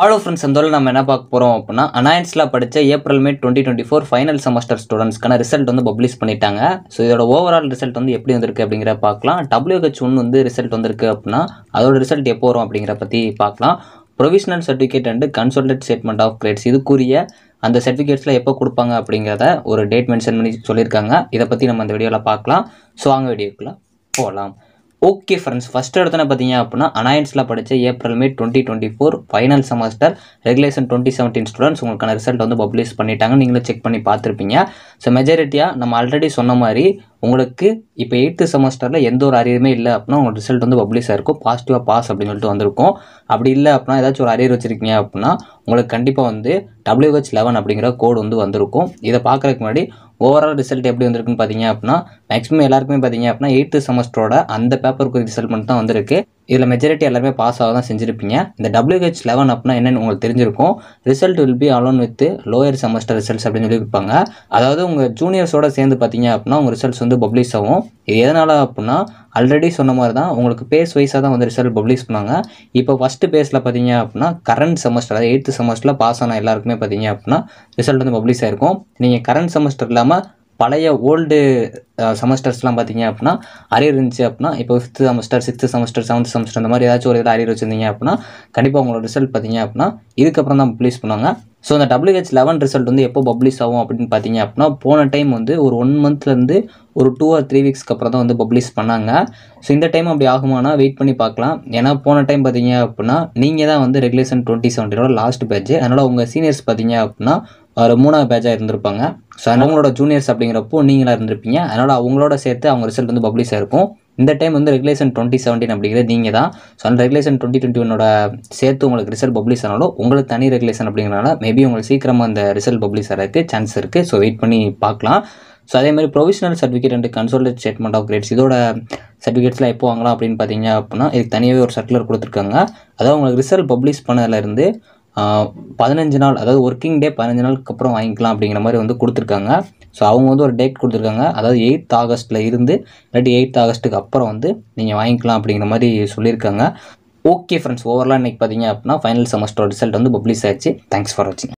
Hello friends, இந்த நம்ம என்ன பார்க்க போகிறோம் அப்படின்னா, அனாயன்ஸில் படித்த ஏப்ரல் மே 2024 ஃபைனல் செமஸ்டர் ஸ்டூடெண்ட்ஸ்க்கான ரிசல்ட் வந்து பப்ளிஷ் பண்ணிட்டாங்க. ஸோ இதோட ஓவரால் ரிசல்ட் வந்து எப்படி வந்திருக்கு அப்படிங்கிற பார்க்கலாம். WH1 வந்து ரிசல்ட் வந்திருக்கு அப்படின்னா அதோட ரிசல்ட் எப்போ வரும் அப்படிங்கிற பற்றி பார்க்கலாம். Provisional certificate and consolidated statement of grades இதுக்குரிய அந்த சர்டிஃபிகேட்ஸில் எப்போ கொடுப்பாங்க அப்படிங்கிறத ஒரு டேட் மென்ஷன் பண்ணி சொல்லியிருக்காங்க. இதை பற்றி நம்ம இந்த வீடியோவில் பார்க்கலாம். ஸோ வாங்க வீடியோக்குள்ளே போகலாம். ஓகே ஃப்ரெண்ட்ஸ், ஃபஸ்ட் எடுத்தோன்னே பார்த்தீங்க அப்படின்னா அனாயன்ஸில் படித்த April May 2024 final semester regulation 2017 students உங்களுக்கான ரிசல்ட் வந்து பப்ளிஷ் பண்ணிட்டாங்க. நீங்களும் செக் பண்ணி பார்த்துருப்பீங்க. ஸோ மெஜாரிட்டியாக நம்ம ஆல்ரெடி சொன்ன மாதிரி உங்களுக்கு இப்போ 8th செமஸ்டரில் எந்த ஒரு அரியருமே இல்லை அப்படின்னா உங்களுக்கு ரிசல்ட் வந்து பப்ளிஷ் ஆகிருக்கும். பாசிட்டிவாக பாஸ் அப்படின்னு சொல்லிட்டு வந்திருக்கும். அப்படி இல்லை அப்படின்னா ஏதாச்சும் ஒரு அரியர் வச்சுருக்கீங்க அப்படின்னா உங்களுக்கு கண்டிப்பாக வந்து WH11 அப்படிங்கிற கோடு வந்து வந்திருக்கும். இதை பார்க்குறதுக்கு முன்னாடி ஓவரால் ரிசல்ட் எப்படி வந்திருக்குன்னு பார்த்தீங்க அப்படின்னா மேக்ஸிமம் எல்லாருக்குமே பார்த்தீங்க அப்படின்னா 8th செமஸ்டரோட அந்த பேப்பருக்கு ரிசல்ட் மட்டும் தான் வந்திருக்கு. இதில் மெஜாரிட்டி எல்லாருமே பாஸ் ஆக தான் செஞ்சுருப்பீங்க. இந்த WH11 அப்படின்னா என்னென்னு உங்களுக்கு தெரிஞ்சிருக்கும். Result will be alone with lower semester results அப்படின்னு சொல்லியிருப்பாங்க. அதாவது உங்கள் ஜூனியர்ஸோட சேர்ந்து பார்த்தீங்க அப்படின்னா உங்கள் ரிசல்ட்ஸ் வந்து பப்ளிஷ் ஆகும். இது எதனால் அப்படின்னா ஆல்ரெடி சொன்ன மாதிரி தான் உங்களுக்கு பேஸ் வைஸாக தான் வந்து ரிசல்ட் பப்ளிஷ் பண்ணாங்க. இப்போ ஃபஸ்ட்டு பேஸில் பார்த்தீங்க அப்படின்னா கரண்ட் செமஸ்டர் அதாவது 8th செமஸ்டரில் பாஸ் ஆன எல்லாருக்குமே பார்த்தீங்க அப்படின்னா ரிசல்ட் வந்து பப்ளிஷ் ஆகிருக்கும். நீங்கள் கரண்ட் செமஸ்டர் இல்லாமல் பழைய ஓல்டு செமஸ்டர்ஸ்லாம் பார்த்தீங்க அப்படின்னா அரியர் இருந்துச்சு அப்படின்னா இப்போ 5th semester 6th semester 7th semester இந்த மாதிரி ஏதாச்சும் ஒரு இதில் அரியர் வச்சுருந்தீங்க அப்படின்னா கண்டிப்பாக உங்களோட ரிசல்ட் பார்த்தீங்க அப்படின்னா இதுக்கப்புறம் தான் பப்ளிஷ் பண்ணுவாங்க. ஸோ இந்த WH11 ரிசல்ட் வந்து எப்போ பப்ளிஷ் ஆகும் அப்படின்னு பார்த்தீங்க அப்படின்னா போன டைம் வந்து ஒரு 1 மந்த்லேருந்து ஒரு 2 or 3 வீக்ஸ்க்கு அப்புறம் தான் வந்து பப்ளிஷ் பண்ணாங்க. ஸோ இந்த டைம் அப்படி ஆகுமானா வெயிட் பண்ணி பார்க்கலாம். ஏன்னா போன டைம் பார்த்தீங்க அப்படின்னா நீங்கள் தான் வந்து ரெகுலேஷன் 2017 லாஸ்ட் பேட்ச். அதனால் உங்கள் சீனியர்ஸ் பார்த்தீங்க அப்படின்னா ஒரு 3வது பேட்சாக இருந்திருப்பாங்க. ஸோ அவங்களோட ஜூனியர்ஸ் அப்படிங்கிறப்போ நீங்களாக இருந்திருப்பீங்க. அதனால் அவங்களோட சேர்த்து அவங்க ரிசல்ட் வந்து பப்ளிஷ் ஆகிருக்கும். இந்த டைம் வந்து ரெகுலேஷன் 2017 அப்படிங்கிறது நீங்கள் தான். ஸோ அந்த ரெகுலேஷன் 2021 சேர்த்து உங்களுக்கு ரிசல்ட் பப்ளிஷ் ஆனாலும் உங்களுக்கு தனி ரெகுலேஷன் அப்படிங்கிறனால மேபி உங்களுக்கு சீக்கிரமாக அந்த ரிசல்ட் பப்ளிஷ் ஆகிறதுக்கு சான்ஸ் இருக்குது. ஸோ வெயிட் பண்ணி பார்க்கலாம். ஸோ அதேமாதிரி provisional certificate and consolidated statement of grades இதோட சர்டிஃபிகேட்ஸ்லாம் எப்போ வாங்கலாம் அப்படின்னு பார்த்தீங்க அப்படின்னா இதுக்கு தனியாகவே ஒரு சர்க்குலர் கொடுத்துருக்காங்க. அதாவது உங்களுக்கு ரிசல்ட் பப்ளிஷ் பண்ணதுலேருந்து 15 நாள் அதாவது ஒர்க்கிங் டே 15 நாளுக்கு அப்புறம் வாங்கிக்கலாம் அப்படிங்கிற மாதிரி வந்து கொடுத்துருக்காங்க. ஸோ அவங்க வந்து ஒரு டேட் கொடுத்துருக்காங்க. அதாவது 8th ஆகஸ்ட்டில் இருந்து இல்லாட்டி 8th ஆகஸ்ட்டுக்கு அப்புறம் வந்து நீங்கள் வாங்கிக்கலாம் அப்படிங்கிற மாதிரி சொல்லியிருக்காங்க. ஓகே ஃப்ரெண்ட்ஸ், ஓவராலாக இன்றைக்கி பார்த்தீங்க அப்படின்னா ஃபைனல் செமஸ்டர் ரிசல்ட் வந்து பப்ளிஷ் ஆயிடுச்சு. தேங்க்ஸ் ஃபார் வாட்சிங்.